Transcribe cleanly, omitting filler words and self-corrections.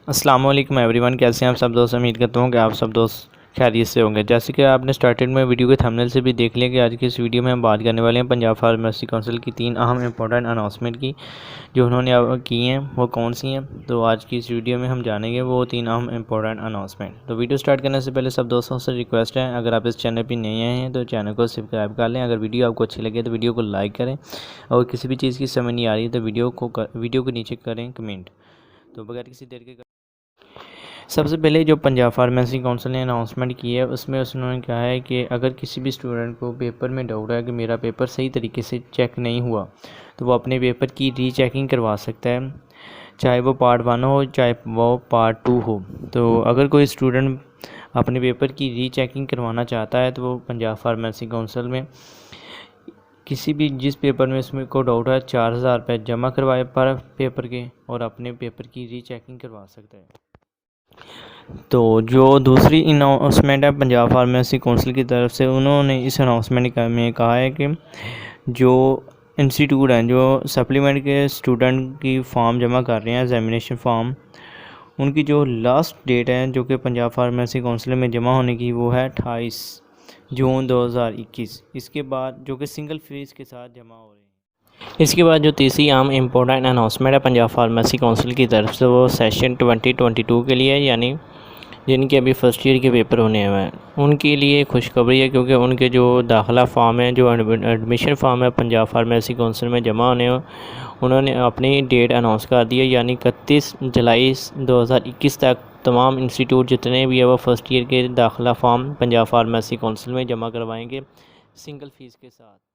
अस्सलाम वालेकुम एवरीवन, कैसे हैं आप सब दोस्त। उम्मीद करता हूँ कि आप सब दोस्त खैरियत से होंगे। जैसे कि आपने स्टार्टिंग में वीडियो के थंबनेल से भी देख लिया कि आज की इस वीडियो में हम बात करने वाले हैं पंजाब फार्मेसी काउंसिल की 3 अहम इंपॉर्टेंट अनाउंसमेंट की, जो उन्होंने अब की हैं वो कौन सी हैं। तो आज की इस वीडियो में हम जानेंगे वो 3 अहम इंपॉर्टेंट अनाउंसमेंट। तो वीडियो स्टार्ट करने से पहले सब दोस्तों से रिक्वेस्ट है, अगर आप इस चैनल पर नए आए हैं तो चैनल को सब्सक्राइब कर लें। अगर वीडियो आपको अच्छी लगे तो वीडियो को लाइक करें, और किसी भी चीज़ की समझ नहीं आ रही तो वीडियो के नीचे करें कमेंट। तो बगैर किसी देर के सबसे पहले जो पंजाब फार्मेसी काउंसिल ने अनाउंसमेंट की है उसमें उन्होंने कहा है कि अगर किसी भी स्टूडेंट को पेपर में डाउट है कि मेरा पेपर सही तरीके से चेक नहीं हुआ तो वो अपने पेपर की रीचेकिंग करवा सकता है, चाहे वो पार्ट 1 हो चाहे वो पार्ट 2 हो। तो अगर कोई स्टूडेंट अपने पेपर की रीचेकिंग करवाना चाहता है तो वो पंजाब फार्मेसी काउंसिल में किसी भी जिस पेपर में उसमें को डाउट है 4000 रुपये जमा करवाए पर पेपर के, और अपने पेपर की रीचेकिंग करवा सकता है। तो जो दूसरी अनाउंसमेंट है पंजाब फार्मेसी काउंसिल की तरफ से, उन्होंने इस अनाउंसमेंट में कहा है कि जो इंस्टीट्यूट हैं जो सप्लीमेंट के स्टूडेंट की फॉर्म जमा कर रहे हैं एग्जामिनेशन फॉर्म, उनकी जो लास्ट डेट है जो कि पंजाब फार्मेसी काउंसिल में जमा होने की वो है 28 जून 2021। इसके बाद जो कि सिंगल फीस के साथ जमा हो रही है। इसके बाद जो तीसरी आम इम्पोर्टेंट अनाउंसमेंट है पंजाब फार्मेसी काउंसिल की तरफ से वो सेशन 2022 के लिए, यानी जिनके अभी फर्स्ट ईयर के पेपर होने हैं उनके लिए खुशखबरी है, क्योंकि उनके जो दाखिला फॉर्म है, जो एडमिशन फॉर्म है पंजाब फार्मेसी काउंसिल में जमा होने उन्होंने अपनी डेट अनाउंस कर दी है, यानी 31 जुलाई 2021 तक तमाम इंस्टीट्यूट जितने भी है वो फर्स्ट ईयर के दाखिला फॉर्म पंजाब फार्मेसी काउंसिल में जमा करवाएंगे सिंगल फ़ीस के साथ।